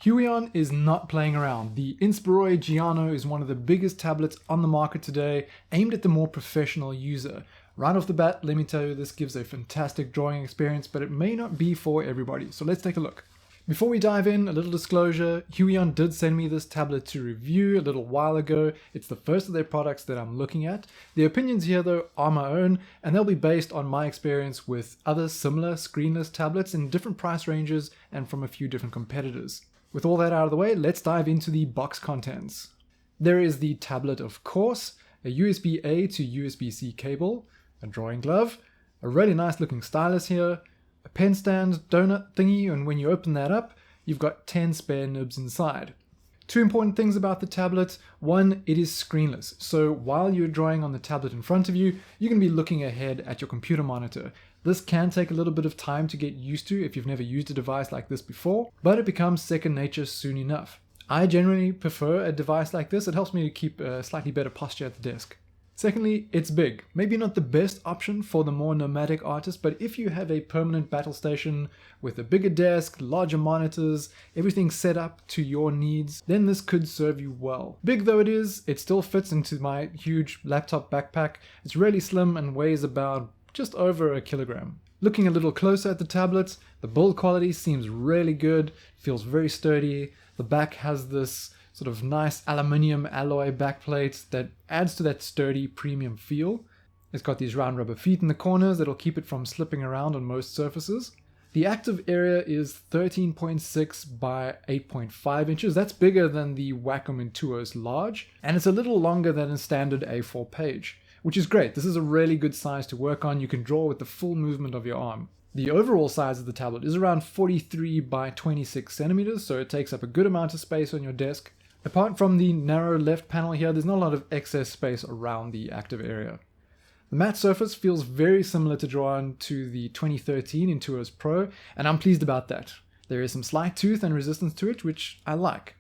Huion is not playing around. The Inspiroy Giano is one of the biggest tablets on the market today, aimed at the more professional user. Right off the bat, let me tell you, this gives a fantastic drawing experience, but it may not be for everybody. So let's take a look. Before we dive in, a little disclosure, Huion did send me this tablet to review a little while ago. It's the first of their products that I'm looking at. The opinions here though are my own, and they'll be based on my experience with other similar screenless tablets in different price ranges and from a few different competitors. With all that out of the way, let's dive into the box contents. There is the tablet, of course, a USB-A to USB-C cable, a drawing glove, a really nice looking stylus here, a pen stand donut thingy, and when you open that up, you've got 10 spare nibs inside. Two important things about the tablet. One, it is screenless, so while you're drawing on the tablet in front of you, you can be looking ahead at your computer monitor. This can take a little bit of time to get used to if you've never used a device like this before, but it becomes second nature soon enough. I generally prefer a device like this. It helps me to keep a slightly better posture at the desk. Secondly, it's big. Maybe not the best option for the more nomadic artist, but if you have a permanent battle station with a bigger desk, larger monitors, everything set up to your needs, then this could serve you well. Big though it is, it still fits into my huge laptop backpack. It's really slim and weighs about just over a kilogram. Looking a little closer at the tablet, the build quality seems really good, feels very sturdy. The back has this sort of nice aluminium alloy backplate that adds to that sturdy premium feel. It's got these round rubber feet in the corners that'll keep it from slipping around on most surfaces. The active area is 13.6 by 8.5 inches. That's bigger than the Wacom Intuos Large, and it's a little longer than a standard A4 page, which is great. This is a really good size to work on. You can draw with the full movement of your arm. The overall size of the tablet is around 43 by 26 centimeters, so it takes up a good amount of space on your desk. Apart from the narrow left panel here, there's not a lot of excess space around the active area. The matte surface feels very similar to draw on to the 2013 Intuos Pro, and I'm pleased about that. There is some slight tooth and resistance to it, which I like.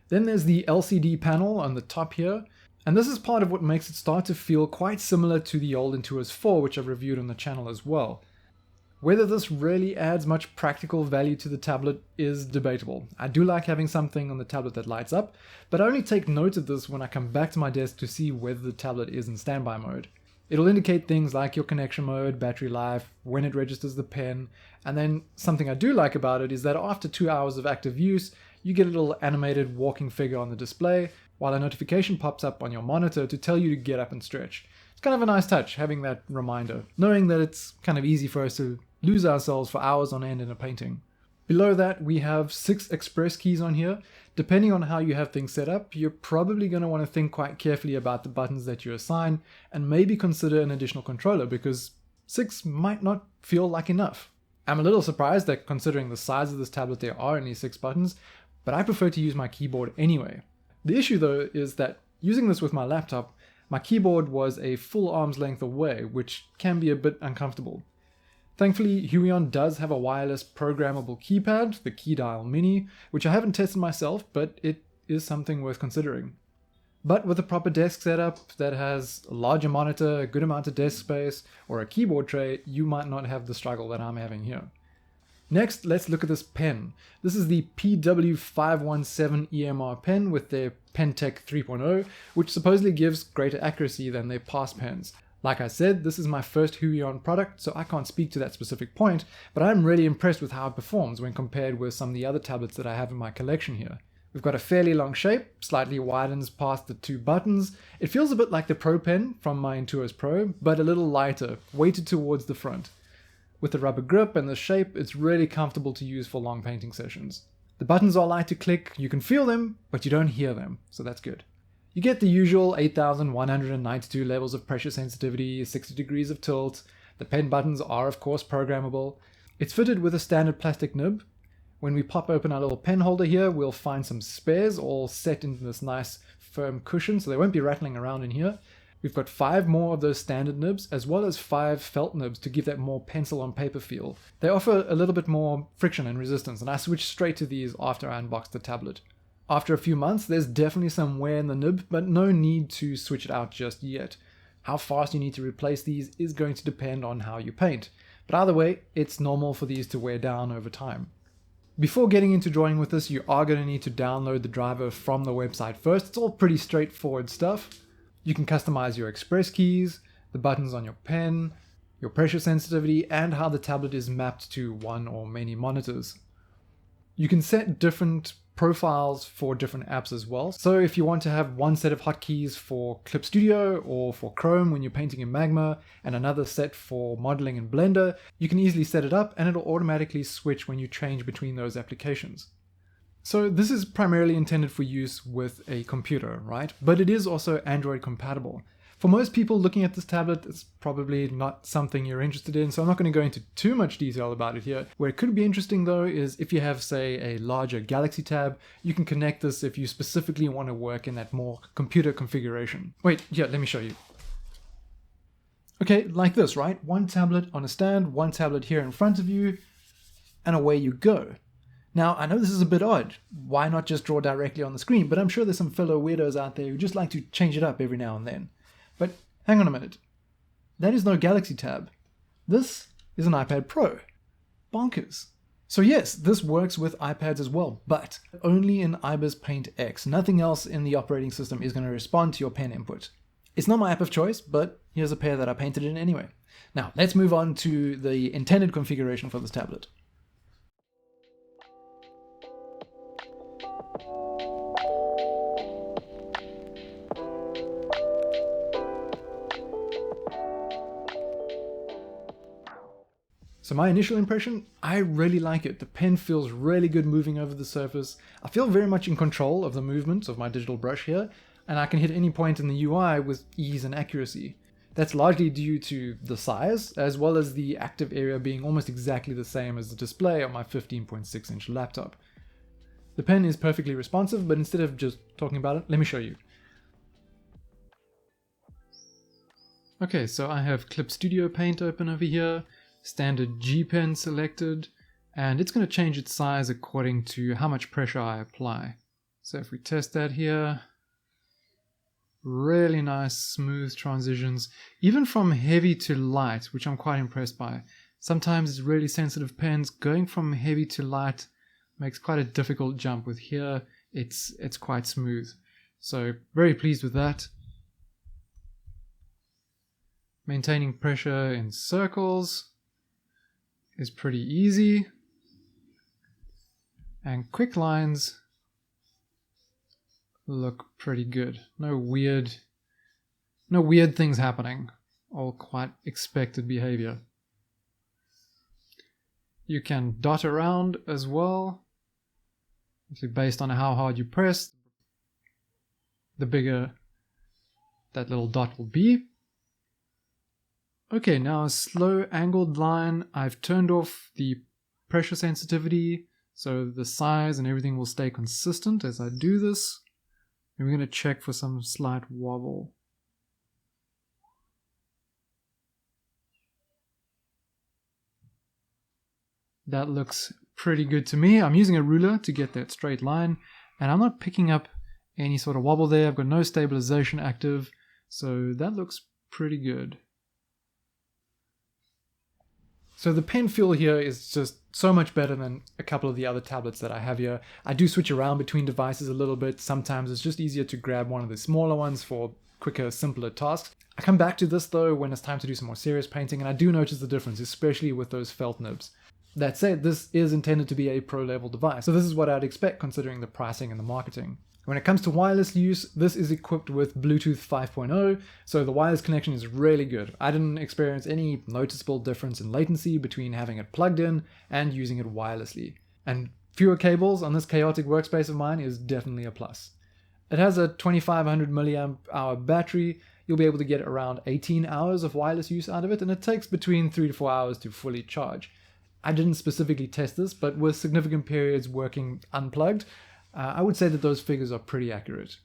Then there's the LCD panel on the top here, and this is part of what makes it start to feel quite similar to the old Intuos 4, which I've reviewed on the channel as well. Whether this really adds much practical value to the tablet is debatable. I do like having something on the tablet that lights up, but I only take note of this when I come back to my desk to see whether the tablet is in standby mode. It'll indicate things like your connection mode, battery life, when it registers the pen, and then something I do like about it is that after 2 hours of active use, you get a little animated walking figure on the display, while a notification pops up on your monitor to tell you to get up and stretch. It's kind of a nice touch having that reminder, knowing that it's kind of easy for us to lose ourselves for hours on end in a painting. Below that, we have 6 express keys on here. Depending on how you have things set up, you're probably going to want to think quite carefully about the buttons that you assign and maybe consider an additional controller because 6 might not feel like enough. I'm a little surprised that considering the size of this tablet there are only 6 buttons, but I prefer to use my keyboard anyway. The issue though is that using this with my laptop, my keyboard was a full arm's length away, which can be a bit uncomfortable. Thankfully, Huion does have a wireless programmable keypad, the KeyDial Mini, which I haven't tested myself, but it is something worth considering. But with a proper desk setup that has a larger monitor, a good amount of desk space, or a keyboard tray, you might not have the struggle that I'm having here. Next, let's look at this pen. This is the PW517 EMR pen with their PenTech 3.0, which supposedly gives greater accuracy than their past pens. Like I said, this is my first Huion product, so I can't speak to that specific point, but I'm really impressed with how it performs when compared with some of the other tablets that I have in my collection here. We've got a fairly long shape, slightly widens past the 2 buttons. It feels a bit like the Pro Pen from my Intuos Pro, but a little lighter, weighted towards the front. With the rubber grip and the shape, it's really comfortable to use for long painting sessions. The buttons are light to click, you can feel them, but you don't hear them, so that's good. You get the usual 8,192 levels of pressure sensitivity, 60 degrees of tilt. The pen buttons are of course programmable. It's fitted with a standard plastic nib. When we pop open our little pen holder here, we'll find some spares all set into this nice firm cushion, so they won't be rattling around in here. We've got 5 more of those standard nibs, as well as 5 felt nibs to give that more pencil on paper feel. They offer a little bit more friction and resistance, and I switched straight to these after I unboxed the tablet. After a few months, there's definitely some wear in the nib, but no need to switch it out just yet. How fast you need to replace these is going to depend on how you paint, but either way, it's normal for these to wear down over time. Before getting into drawing with this, you are going to need to download the driver from the website first. It's all pretty straightforward stuff. You can customize your express keys, the buttons on your pen, your pressure sensitivity, and how the tablet is mapped to one or many monitors. You can set different profiles for different apps as well. So if you want to have one set of hotkeys for Clip Studio or for Chrome when you're painting in Magma, and another set for modeling in Blender, you can easily set it up and it'll automatically switch when you change between those applications. So this is primarily intended for use with a computer, right? But it is also Android compatible. For most people looking at this tablet, it's probably not something you're interested in, so I'm not going to go into too much detail about it here. Where it could be interesting though is if you have, say, a larger Galaxy tab, you can connect this if you specifically want to work in that more computer configuration. Wait, yeah, let me show you. Okay, like this, right? One tablet on a stand, one tablet here in front of you, and away you go. Now, I know this is a bit odd. Why not just draw directly on the screen? But I'm sure there's some fellow weirdos out there who just like to change it up every now and then. But hang on a minute. That is no Galaxy tab. This is an iPad Pro. Bonkers. So yes, this works with iPads as well, but only in IBIS Paint X. Nothing else in the operating system is going to respond to your pen input. It's not my app of choice, but here's a pair that I painted in anyway. Now, let's move on to the intended configuration for this tablet. So my initial impression, I really like it. The pen feels really good moving over the surface. I feel very much in control of the movements of my digital brush here, and I can hit any point in the UI with ease and accuracy. That's largely due to the size, as well as the active area being almost exactly the same as the display on my 15.6-inch laptop. The pen is perfectly responsive, but instead of just talking about it, let me show you. Okay, so I have Clip Studio Paint open over here. Standard G pen selected, and it's going to change its size according to how much pressure I apply. So if we test that here, really nice smooth transitions, even from heavy to light, which I'm quite impressed by. Sometimes it's really sensitive pens, going from heavy to light makes quite a difficult jump. With here, it's quite smooth. So very pleased with that. Maintaining pressure in circles is pretty easy, and quick lines look pretty good. No weird things happening, all quite expected behavior. You can dot around as well, actually based on how hard you press, the bigger that little dot will be. Okay, now a slow angled line. I've turned off the pressure sensitivity, so the size and everything will stay consistent as I do this. And we're going to check for some slight wobble. That looks pretty good to me. I'm using a ruler to get that straight line, and I'm not picking up any sort of wobble there. I've got no stabilization active, so that looks pretty good. So the pen feel here is just so much better than a couple of the other tablets that I have here. I do switch around between devices a little bit. Sometimes it's just easier to grab one of the smaller ones for quicker, simpler tasks. I come back to this though when it's time to do some more serious painting, and I do notice the difference, especially with those felt nibs. That said, this is intended to be a pro-level device, so this is what I'd expect considering the pricing and the marketing. When it comes to wireless use, this is equipped with Bluetooth 5.0, so the wireless connection is really good. I didn't experience any noticeable difference in latency between having it plugged in and using it wirelessly. And fewer cables on this chaotic workspace of mine is definitely a plus. It has a 2500 mAh battery. You'll be able to get around 18 hours of wireless use out of it, and it takes between 3 to 4 hours to fully charge. I didn't specifically test this, but with significant periods working unplugged, I would say that those figures are pretty accurate.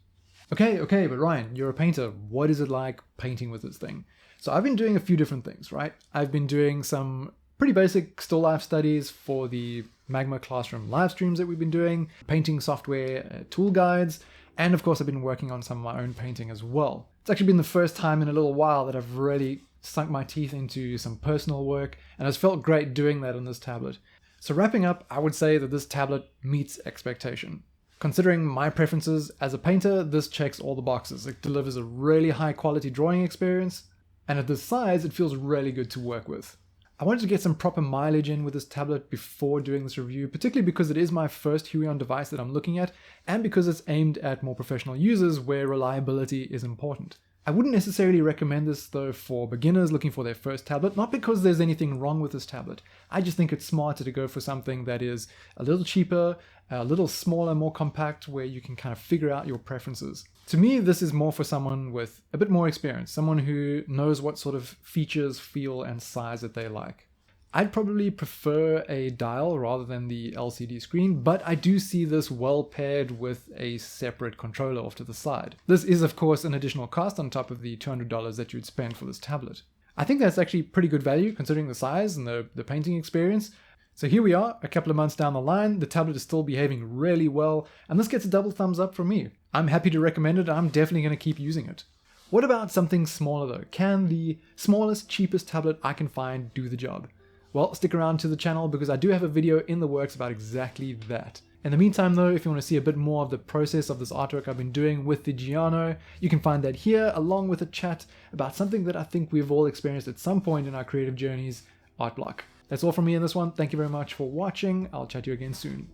Okay, but Ryan, you're a painter. What is it like painting with this thing? So I've been doing a few different things, right? I've been doing some pretty basic still life studies for the Magma Classroom live streams that we've been doing, painting software tool guides, and of course I've been working on some of my own painting as well. It's actually been the first time in a little while that I've really sunk my teeth into some personal work, and it's felt great doing that on this tablet. So wrapping up, I would say that this tablet meets expectation. Considering my preferences as a painter, this checks all the boxes. It delivers a really high quality drawing experience, and at this size, it feels really good to work with. I wanted to get some proper mileage in with this tablet before doing this review, particularly because it is my first Huion device that I'm looking at, and because it's aimed at more professional users where reliability is important. I wouldn't necessarily recommend this though for beginners looking for their first tablet, not because there's anything wrong with this tablet. I just think it's smarter to go for something that is a little cheaper, a little smaller, more compact, where you can kind of figure out your preferences. To me, this is more for someone with a bit more experience, someone who knows what sort of features, feel, and size that they like. I'd probably prefer a dial rather than the LCD screen, but I do see this well paired with a separate controller off to the side. This is of course an additional cost on top of the $200 that you'd spend for this tablet. I think that's actually pretty good value considering the size and the painting experience. So here we are, a couple of months down the line, the tablet is still behaving really well, and this gets a double thumbs up from me. I'm happy to recommend it, I'm definitely going to keep using it. What about something smaller though? Can the smallest, cheapest tablet I can find do the job? Well, stick around to the channel because I do have a video in the works about exactly that. In the meantime though, if you want to see a bit more of the process of this artwork I've been doing with the Giano, you can find that here along with a chat about something that I think we've all experienced at some point in our creative journeys, art block. That's all from me in this one. Thank you very much for watching. I'll chat to you again soon.